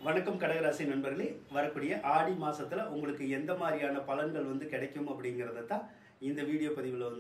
வணக்கம் கடகராசி நண்பர்களே. வரக்கூடிய ஆடி மாசத்துல உங்களுக்கு எந்த மாதிரியான பலன்கள் கிடைக்கும் அப்படிங்கறத தான் இந்த வீடியோ பதிவுல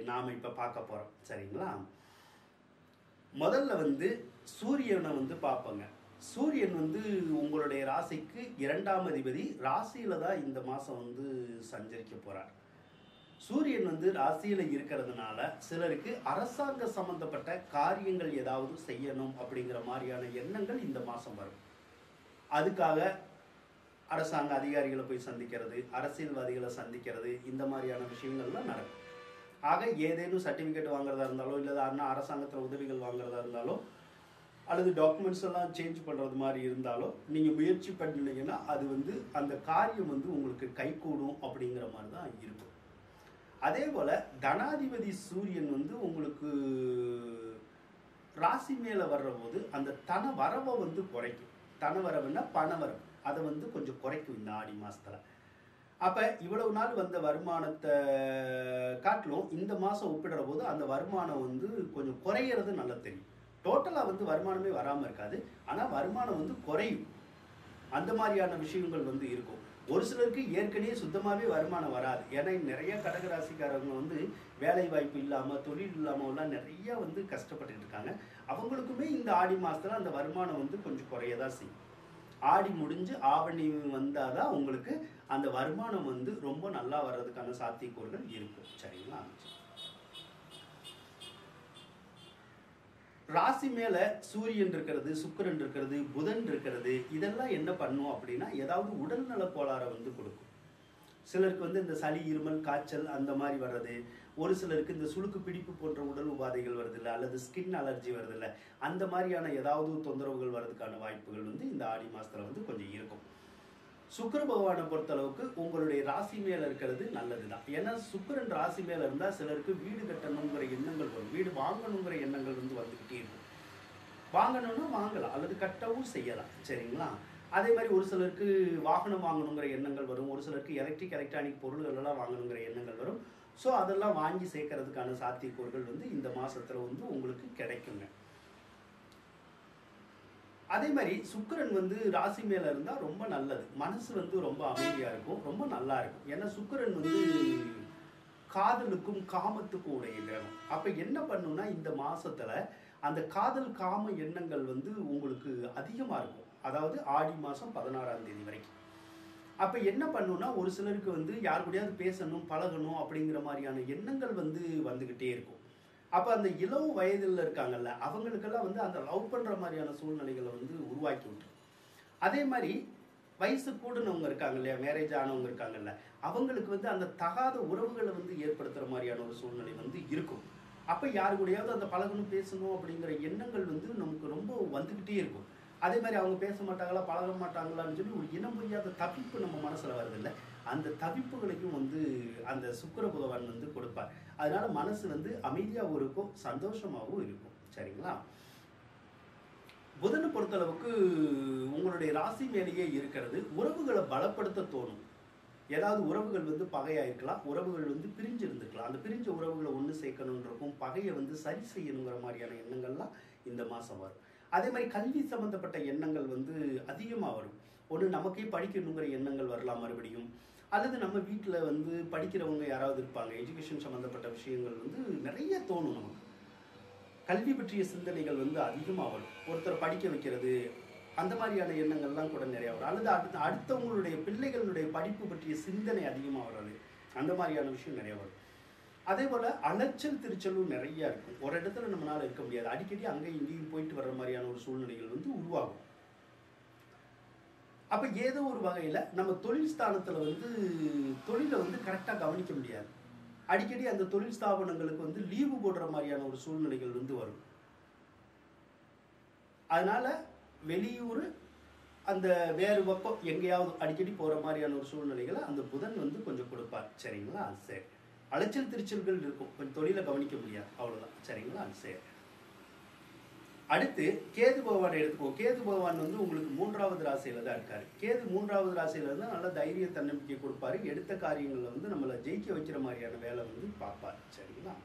நாம இப்ப பார்க்க போறோம். சரிங்களா? முதல்ல சூரியனை பார்ப்போங்க. சூரியன் உங்களுடைய ராசிக்கு 2ஆம் அதிபதி. ராசியில தான் இந்த மாசம் சஞ்சரிக்க போறார். சூரியன் ராசியில இருக்கிறதுனால சிலருக்கு அரசாங்க சம்பந்தப்பட்ட காரியங்கள் ஏதாவது செய்யணும் அப்படிங்கிற மாதிரியான எண்ணங்கள் இந்த மாசம் வரும். அதுக்காக அரசாங்க அதிகாரிகளை போய் சந்திக்கிறது, அரசியல்வாதிகளை சந்திக்கிறது, இந்த மாதிரியான விஷயங்கள்லாம் நடக்கும். ஆக ஏதேனும் சர்டிஃபிகேட் வாங்குறதா இருந்தாலோ இல்லை அரசாங்கத்தில் உதவிகள் வாங்குறதா இருந்தாலோ அல்லது டாக்குமெண்ட்ஸ் எல்லாம் சேஞ்ச் பண்ணுறது மாதிரி இருந்தாலோ நீங்கள் முயற்சி பண்ணினீங்கன்னா அது அந்த காரியம் உங்களுக்கு கைகூடும் அப்படிங்கிற மாதிரி தான் இருக்கும். அதே போல் தனாதிபதி சூரியன் உங்களுக்கு ராசி மேலே வர்ற போது அந்த தன வரவை குறைக்கும். தனவரவுன்னா பணவரவு, அதை கொஞ்சம் குறைக்கும் இந்த ஆடி மாசத்துல. அப்ப இவ்வளவு நாள் வந்த வருமானத்தை காட்டிலும் இந்த மாசம் ஒப்பிடுற போது அந்த வருமானம் கொஞ்சம் குறையிறது நல்லா தெரியும். டோட்டலா வருமானமே வராம இருக்காது, ஆனா வருமானம் குறையும். அந்த மாதிரியான விஷயங்கள் இருக்கும். ஒரு சிலருக்கு ஏற்கனவே சுத்தமாவே வருமானம் வராது. ஏன்னா நிறைய கடகராசிக்காரங்க வேலை வாய்ப்பு இல்லாம தொழில் இல்லாமலாம் நிறைய கஷ்டப்பட்டு இருக்காங்க. அவங்களுக்குமே இந்த ஆடி மாசத்துல அந்த வருமானம் கொஞ்சம் குறையதான் செய்யும். ஆடி முடிஞ்சு ஆவணி வந்தாதான் உங்களுக்கு அந்த வருமானம் ரொம்ப நல்லா வர்றதுக்கான சாத்தியக்கூறுகள் இருக்கும். சரிங்களா? ராசி மேல சூரியன் இருக்கிறது, சுக்கிரன் இருக்கிறது, புதன் இருக்கிறது, இதெல்லாம் என்ன பண்ணும் அப்படின்னா ஏதாவது உடல்நல கோளாறை கொடுக்கும். சிலருக்கு இந்த சளி, இருமல், காய்ச்சல் அந்த மாதிரி வர்றது, ஒரு சிலருக்கு இந்த சுளுக்கு பிடிப்பு போன்ற உடல் உபாதைகள் வருது இல்லை, அல்லது ஸ்கின் அலர்ஜி வருது இல்லை, அந்த மாதிரியான ஏதாவது தொந்தரவுகள் வர்றதுக்கான வாய்ப்புகள் இந்த ஆடி மாசத்துல கொஞ்சம் இருக்கும். சுக்கிர பகவானை பொறுத்தளவுக்கு உங்களுடைய ராசி மேல இருக்கிறது நல்லதுதான். ஏன்னா சுக்கிரன் ராசி மேல இருந்தா சிலருக்கு வீடு கட்டணுங்கிற எண்ணங்கள் வரும், வீடு வாங்கணுங்கிற எண்ணங்கள் வந்துகிட்டே இருக்கும். வாங்கணும்னா வாங்கலாம் அல்லது கட்டவும் செய்யலாம். சரிங்களா? அதே மாதிரி ஒரு சிலருக்கு வாகனம் வாங்கணுங்கிற எண்ணங்கள் வரும், ஒரு சிலருக்கு எலக்ட்ரானிக் பொருள்கள் எல்லாம் வாங்கணுங்கிற எண்ணங்கள் வரும். ஸோ அதெல்லாம் வாங்கி சேர்க்கறதுக்கான சாத்தியக்கூறுகள் இந்த மாசத்துல உங்களுக்கு கிடைக்குங்க. அதே மாதிரி சுக்கிரன் ராசி மேல இருந்தா ரொம்ப நல்லது. மனசு ரொம்ப அமைதியா இருக்கும், ரொம்ப நல்லா இருக்கும். ஏன்னா சுக்கிரன் காதலுக்கும் காமத்துக்கும் உடைய கிரகம். அப்ப என்ன பண்ணும்னா இந்த மாசத்துல அந்த காதல் காம எண்ணங்கள் உங்களுக்கு அதிகமா இருக்கும். அதாவது ஆடி மாசம் 16ஆம் தேதி வரைக்கும். அப்ப என்ன பண்ணும்னா ஒரு சிலருக்கு யார் கூடயாவது பேசணும், பழகணும் அப்படிங்கிற மாதிரியான எண்ணங்கள் வந்துகிட்டே இருக்கும். அப்ப அந்த இளவு வயதில் இருக்காங்கல்ல, அவங்களுக்கெல்லாம் அந்த லவ் பண்ற மாதிரியான சூழ்நிலைகளை உருவாக்கி விட்டுரும். அதே மாதிரி வயசு கூடுனவங்க இருக்காங்க இல்லையா, மேரேஜ் ஆனவங்க இருக்காங்கல்ல, அவங்களுக்கு அந்த தகாத உறவுகளை ஏற்படுத்துற மாதிரியான ஒரு சூழ்நிலை இருக்கும். அப்ப யாரு கூடயாவது அந்த பழகணும், பேசணும் அப்படிங்கிற எண்ணங்கள் நமக்கு ரொம்ப வந்துகிட்டே இருக்கும். அதே மாதிரி அவங்க பேச மாட்டாங்களா, பழக மாட்டாங்களான்னு சொல்லி ஒரு இனம் புரியாத தவிப்பு நம்ம மனசுல வருது இல்லை, அந்த தவிப்புகளையும் அந்த சுக்கிர பகவான் கொடுப்பார். அதனால மனசு அமைதியாகவும் இருக்கும், சந்தோஷமாகவும் இருக்கும். சரிங்களா? புதனை பொறுத்தளவுக்கு உங்களுடைய ராசி மேலேயே இருக்கிறது உறவுகளை பலப்படுத்த தோணும். ஏதாவது உறவுகள் பகையா இருக்கலாம், உறவுகள் பிரிஞ்சு இருந்துக்கலாம். அந்த பிரிஞ்ச உறவுகளை ஒன்று சேர்க்கணுன்றக்கும், பகையை சரி செய்யணுங்கிற மாதிரியான எண்ணங்கள்லாம் இந்த மாசம் வரும். அதே மாதிரி கல்வி சம்பந்தப்பட்ட எண்ணங்கள் அதிகமாக வரும். ஒன்று நமக்கே படிக்கணுங்கிற எண்ணங்கள் வரலாம் மறுபடியும், அல்லது நம்ம வீட்டில் படிக்கிறவங்க யாராவது இருப்பாங்க, எஜுகேஷன் சம்மந்தப்பட்ட விஷயங்கள் நிறைய தோணும். நமக்கு கல்வி பற்றிய சிந்தனைகள் அதிகமாக வரும். ஒருத்தர் படிக்க வைக்கிறது, அந்த மாதிரியான எண்ணங்கள்லாம் கூட நிறையா வரும். அல்லது அடுத்தவங்களுடைய பிள்ளைகளுடைய படிப்பு பற்றிய சிந்தனை அதிகமாக வர்றது, அந்த மாதிரியான விஷயம் நிறையா வரும். அதே போல் அலைச்சல் திருச்சலும் நிறையா இருக்கும். ஒரு இடத்துல நம்மளால இருக்க முடியாது, அடிக்கடி அங்கேயும் இங்கேயும் போயிட்டு வர்ற மாதிரியான ஒரு சூழ்நிலைகள் உருவாகும். அப்போ ஏதோ ஒரு வகையில் நம்ம தொழில் ஸ்தானத்தில் தொழிலை கரெக்டாக கவனிக்க முடியாது. அடிக்கடி அந்த தொழில் ஸ்தாபனங்களுக்கு லீவு போடுற மாதிரியான ஒரு சூழ்நிலைகள் வரும். அதனால வெளியூர் அந்த வேறு பக்கம் எங்கேயாவது அடிக்கடி போகிற மாதிரியான ஒரு சூழ்நிலைகளை அந்த புதன் கொஞ்சம் கொடுப்பார். சரிங்களா? சரி. அலைச்சல் திருச்சல்கள் இருக்கும், கொஞ்சம் தொழிலை கவனிக்க முடியாது, அவ்வளோதான். சரிங்களா? சரி. அடுத்து கேது பகவானை எடுத்துக்கோ. கேது பகவான் உங்களுக்கு 3ஆவது ராசியில தான் இருக்காரு. கேது 3ஆவது ராசியில இருந்தால் நல்ல தைரிய தன்னம்பிக்கை கொடுப்பாரு. எடுத்த காரியங்களில் நம்மளை ஜெயிக்க வைக்கிற மாதிரியான வேலை பார்ப்பார். சரிங்களா?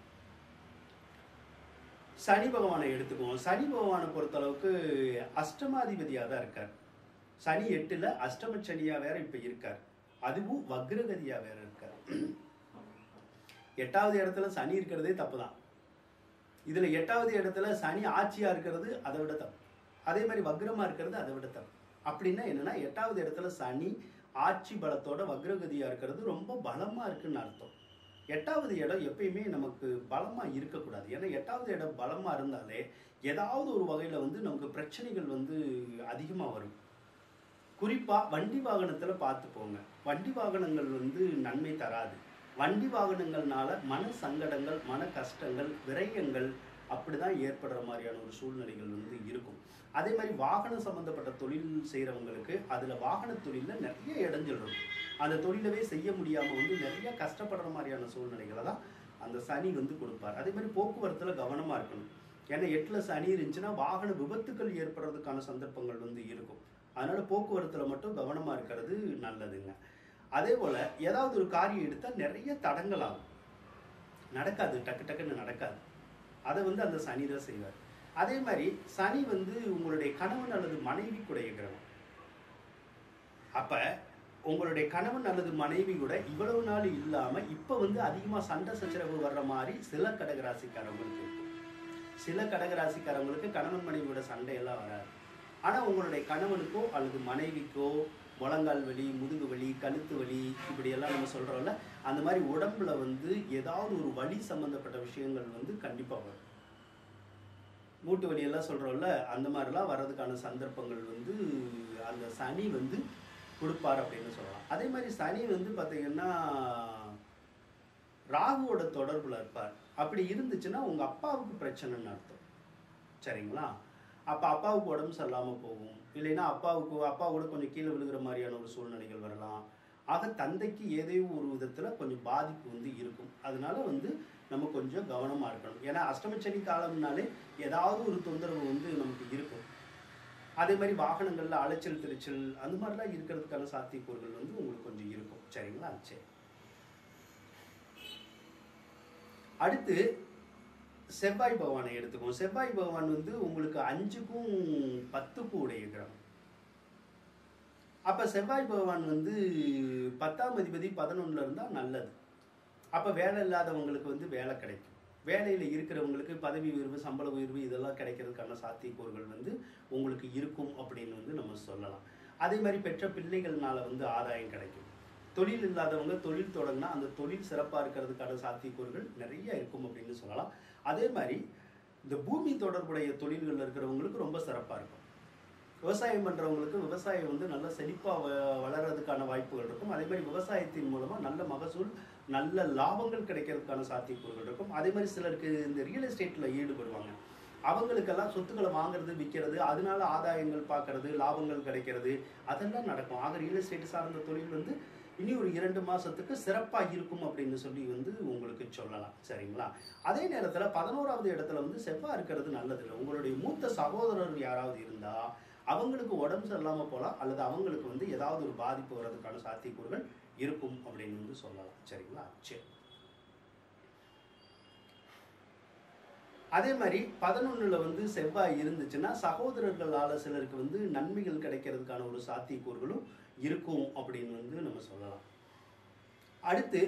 சனி பகவானை எடுத்துக்குவோம். சனி பகவானை பொறுத்தளவுக்கு அஷ்டமாதிபதியாக தான் இருக்கார். சனி 8ல் அஷ்டம சனியா வேற இப்ப இருக்கார், அதுவும் வக்ரகதியா வேற இருக்கார். 8வது இடத்துல சனி இருக்கிறதே தப்பு தான். இதுல 8வது இடத்துல சனி ஆட்சியா இருக்கிறது அதை விட தப்பு. அதே மாதிரி வக்ரமா இருக்கிறது அதை விட தப்பு. அப்படின்னா என்னன்னா 8வது இடத்துல சனி ஆட்சி பலத்தோட வக்ரகதியா இருக்கிறது ரொம்ப பலமா இருக்குன்னு அர்த்தம். 8வது இடம் எப்பயுமே நமக்கு பலமா இருக்கக்கூடாது. ஏன்னா 8வது இடம் பலமா இருந்தாலே ஏதாவது ஒரு வகையில வந்து நமக்கு பிரச்சனைகள் வந்து அதிகமா வரும். குறிப்பா வண்டி வாகனத்துல பார்த்து போங்க. வண்டி வாகனங்கள் வந்து நன்மை தராது. வண்டி வாகனங்கள்னால மன சங்கடங்கள், மன கஷ்டங்கள், விரயங்கள் அப்படிதான் ஏற்படுற மாதிரியான ஒரு சூழ்நிலைகள் வந்து இருக்கும். அதே மாதிரி வாகனம் சம்பந்தப்பட்ட தொழில் செய்கிறவங்களுக்கு அதில் வாகன தொழிலில் நிறைய இடைஞ்சல் இருக்கும். அந்த தொழிலவே செய்ய முடியாமல் வந்து நிறைய கஷ்டப்படுற மாதிரியான சூழ்நிலைகளை தான் அந்த சனி வந்து கொடுப்பார். அதே மாதிரி போக்குவரத்தில் கவனமாக இருக்கணும். ஏன்னா 8ல் சனி இருந்துச்சுன்னா வாகன விபத்துக்கள் ஏற்படுறதுக்கான சந்தர்ப்பங்கள் வந்து இருக்கும். அதனால் போக்குவரத்தில் மட்டும் கவனமாக இருக்கிறது நல்லதுங்க. அதே போல் ஏதாவது ஒரு காரியம் எடுத்தால் நிறைய தடங்கள் ஆகும், நடக்காது, டக்கு டக்குன்னு நடக்காது. அதை வந்து அந்த சனி தான் செய்வார். அதே மாதிரி சனி வந்து உங்களுடைய கணவன் அல்லது மனைவி கூட கிரகம். அப்போ உங்களுடைய கணவன் அல்லது மனைவி கூட இவ்வளவு நாள் இல்லாமல் இப்போ வந்து அதிகமாக சண்டை சச்சரவு வர்ற மாதிரி சில கடகராசிக்காரவங்களுக்கு இருக்கும். சில கடகராசிக்காரவங்களுக்கு கணவன் மனைவியோட சண்டையெல்லாம் வராது. ஆனால் உங்களுடைய கணவனுக்கோ அல்லது மனைவிக்கோ முழங்கால் வலி, முதுகு வலி, கழுத்து வலி இப்படியெல்லாம் நம்ம சொல்கிறோம்ல, அந்த மாதிரி உடம்புல வந்து ஏதாவது ஒரு வலி சம்மந்தப்பட்ட விஷயங்கள் வந்து கண்டிப்பாக வரும். மூட்டு வலியெல்லாம் சொல்கிறோம்ல, அந்த மாதிரிலாம் வர்றதுக்கான சந்தர்ப்பங்கள் வந்து அந்த சனி வந்து கொடுப்பார் அப்படின்னு சொல்லலாம். அதே மாதிரி சனி வந்து பார்த்திங்கன்னா ராகுவோட தொடர்பில் இருப்பார். அப்படி இருந்துச்சுன்னா உங்கள் அப்பாவுக்கு பிரச்சனைன்னு அர்த்தம். சரிங்களா? அப்போ அப்பாவுக்கு உடம்பு சரியில்லாமல் போகும். இல்லைன்னா அப்பா கூட கொஞ்சம் கீழே விழுகிற மாதிரியான ஒரு சூழ்நிலைகள் வரலாம். ஆக தந்தைக்கு ஏதேனும் ஒரு விதத்தில் கொஞ்சம் பாதிப்பு வந்து இருக்கும். அதனால வந்து நம்ம கொஞ்சம் கவனமாக இருக்கணும். ஏன்னா அஷ்டமச்சனி காலம்னாலே ஏதாவது ஒரு தொந்தரவு வந்து நமக்கு இருக்கும். அதே மாதிரி வாகனங்களில் அலைச்சல் திருச்சல் அந்த மாதிரிலாம் இருக்கிறதுக்கான சாத்தியக்கூறுகள் வந்து உங்களுக்கு கொஞ்சம் இருக்கும். சரிங்களா? சரி, அடுத்து செவ்வாய் பகவானை எடுத்துக்கோம். செவ்வாய் பகவான் வந்து உங்களுக்கு 5க்கும் 10க்கும் உடைய கிரகம். அப்ப செவ்வாய் பகவான் வந்து 10ஆம் அதிபதி 11ல் இருந்தால் நல்லது. அப்ப வேலை இல்லாதவங்களுக்கு வந்து வேலை கிடைக்கும். வேலையில் இருக்கிறவங்களுக்கு பதவி உயர்வு, சம்பள உயர்வு இதெல்லாம் கிடைக்கிறதுக்கான சாத்தியக்கூறுகள் வந்து உங்களுக்கு இருக்கும் அப்படின்னு வந்து நம்ம சொல்லலாம். அதே மாதிரி பெற்ற பிள்ளைகள்னால வந்து ஆதாயம் கிடைக்கும். தொழில் இல்லாதவங்க தொழில் தொடங்கினா அந்த தொழில் சிறப்பாக இருக்கிறதுக்கான சாத்தியக்கூறுகள் நிறைய இருக்கும் அப்படின்னு சொல்லலாம். அதே மாதிரி இந்த பூமி தொடர்புடைய தொழில்கள் இருக்கிறவங்களுக்கு ரொம்ப சிறப்பாக இருக்கும். விவசாயம் பண்ணுறவங்களுக்கு விவசாயம் வந்து நல்ல செழிப்பாக வளர்கிறதுக்கான வாய்ப்புகள் இருக்கும். அதே மாதிரி விவசாயத்தின் மூலமாக நல்ல மகசூல், நல்ல லாபங்கள் கிடைக்கிறதுக்கான சாத்தியக்கூறுகள் இருக்கும். அதே மாதிரி சிலருக்கு இந்த ரியல் எஸ்டேட்டில் ஈடுபடுவாங்க. அவங்களுக்கெல்லாம் சொத்துக்களை வாங்குறது, விற்கிறது, அதனால ஆதாயங்கள் பார்க்கறது, லாபங்கள் கிடைக்கிறது அதெல்லாம் நடக்கும். ஆக ரியல் எஸ்டேட் சார்ந்த தொழில் வந்து இனி ஒரு 2 மாதத்துக்கு சிறப்பாக இருக்கும் அப்படின்னு சொல்லி வந்து உங்களுக்கு சொல்லலாம். சரிங்களா? அதே நேரத்தில் 11வது இடத்துல வந்து செவ்வாய் இருக்கிறது நல்லதில்லை. உங்களுடைய மூத்த சகோதரர் யாராவது இருந்தால் அவங்களுக்கு உடம்பு சரியில்லாமல் போகலாம், அல்லது அவங்களுக்கு வந்து ஏதாவது ஒரு பாதிப்பு வர்றதுக்கான சாத்தியக்கூறுகள் இருக்கும் அப்படின்னு வந்து சொல்லலாம். சரிங்களா? சரி, அதே மாதிரி 11ல் வந்து செவ்வாய் இருந்துச்சுன்னா சகோதரர்களால் சிலருக்கு வந்து நன்மைகள் கிடைக்கிறதுக்கான ஒரு சாத்தியக்கூறுகளும் இருக்கும் அப்படின்னு வந்து நம்ம சொல்லலாம். அடுத்து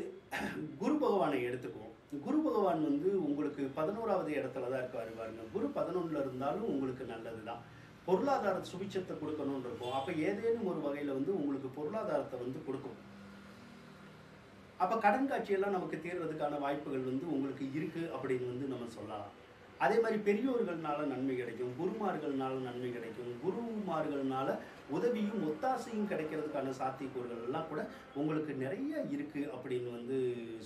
குரு பகவானை எடுத்துக்குவோம். குரு பகவான் வந்து உங்களுக்கு 11வது இடத்துல தான் இருக்காரு பாருங்க. குரு 11ல் இருந்தாலும் உங்களுக்கு நல்லது தான். பொருளாதார சுபிட்சத்தை கொடுக்கணும்னு இருக்கும். அப்போ ஏதேனும் ஒரு வகையில் வந்து உங்களுக்கு பொருளாதாரத்தை வந்து கொடுக்கும். அப்போ கடன் காட்சியெல்லாம் நமக்கு தீர்றதுக்கான வாய்ப்புகள் வந்து உங்களுக்கு இருக்குது அப்படின்னு வந்து நம்ம சொல்லலாம். அதே மாதிரி பெரியோர்கள்னால நன்மை கிடைக்கும், குருமார்கள்னால நன்மை கிடைக்கும், குருமார்கள்னால உதவியும் ஒத்தாசையும் கிடைக்கிறதுக்கான சாத்தியக்கூறுகள் எல்லாம் கூட உங்களுக்கு நிறைய இருக்குது அப்படின்னு வந்து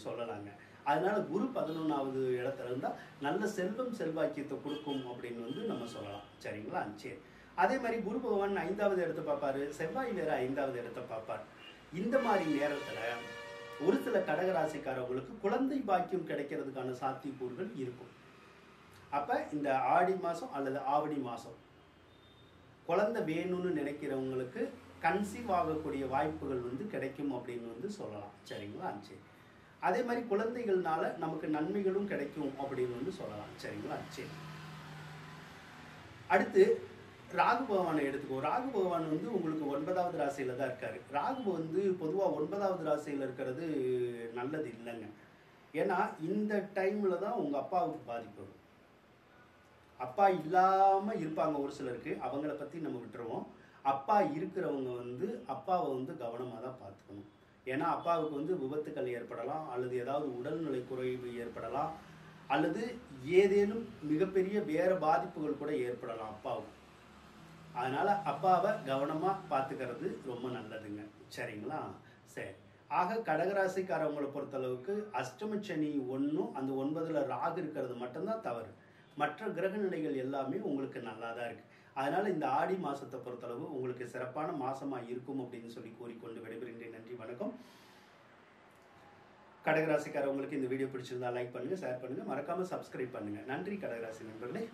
சொல்லலாங்க. அதனால குரு 11வது இடத்துல இருந்தால் நல்ல செல்வம் செல்வாக்கியத்தை கொடுக்கும் அப்படின்னு வந்து நம்ம சொல்லலாம். சரிங்களா? சரி, அதே மாதிரி குரு பகவான் 5வது இடத்தை பார்ப்பாரு, செவ்வாய் வேற 5வது இடத்தை பார்ப்பார். இந்த மாதிரி நேரத்தில் ஒரு சில கடகராசிக்காரவங்களுக்கு குழந்தை பாக்கியம் கிடைக்கிறதுக்கான சாத்தியக்கூறுகள் இருக்கும். அப்போ இந்த ஆடி மாதம் அல்லது ஆவணி மாதம் குழந்தை வேணும்னு நினைக்கிறவங்களுக்கு கன்சீவ் ஆகக்கூடிய வாய்ப்புகள் வந்து கிடைக்கும் அப்படின்னு வந்து சொல்லலாம். சரிங்களா? சரி, அதே மாதிரி குழந்தைகள்னால நமக்கு நன்மைகளும் கிடைக்கும் அப்படின்னு வந்து சொல்லலாம். சரிங்களா? சரி, அடுத்து ராகு பகவானை எடுத்துக்கோ. ராகு பகவான் வந்து உங்களுக்கு 9வது ராசியில தான் இருக்காரு. ராகு வந்து பொதுவா 9வது ராசியில இருக்கிறது நல்லது இல்லைங்க. ஏன்னா இந்த டைம்ல தான் உங்க அப்பாவுக்கு பாதிப்பு வரும். அப்பா இல்லாம இருப்பாங்க ஒரு சிலருக்கு, அவங்கள பத்தி நம்ம விட்டுருவோம். அப்பா இருக்கிறவங்க வந்து அப்பாவை வந்து கவனமா தான் பார்த்துக்கணும். ஏன்னா அப்பாவுக்கு வந்து விபத்துக்கள் ஏற்படலாம், அல்லது ஏதாவது உடல்நிலை குறைவு ஏற்படலாம், அல்லது ஏதேனும் மிகப்பெரிய வேற பாதிப்புகள் கூட ஏற்படலாம் அப்பாவுக்கு. அதனால அப்பாவை கவனமா பார்த்துக்கிறது ரொம்ப நல்லதுங்க. சரிங்களா? சரி. ஆக கடகராசிக்காரவங்களை பொறுத்தளவுக்கு அஷ்டம சனி ஒன்றும் அந்த 9ல் ராகு இருக்கிறது மட்டும்தான் தவறு. மற்ற கிரக நிலைகள் எல்லாமே உங்களுக்கு நல்லா தான் இருக்கு. அதனால இந்த ஆடி மாசத்தை பொறுத்தளவு உங்களுக்கு சிறப்பான மாசமா இருக்கும் அப்படின்னு சொல்லி கூறிக்கொண்டு விடைபெறுகின்றேன். நன்றி, வணக்கம். கடகராசிக்காரவங்களுக்கு இந்த வீடியோ பிடிச்சிருந்தா லைக் பண்ணுங்க, ஷேர் பண்ணுங்க, மறக்காம சப்ஸ்கிரைப் பண்ணுங்க. நன்றி கடகராசி நண்பர்களே.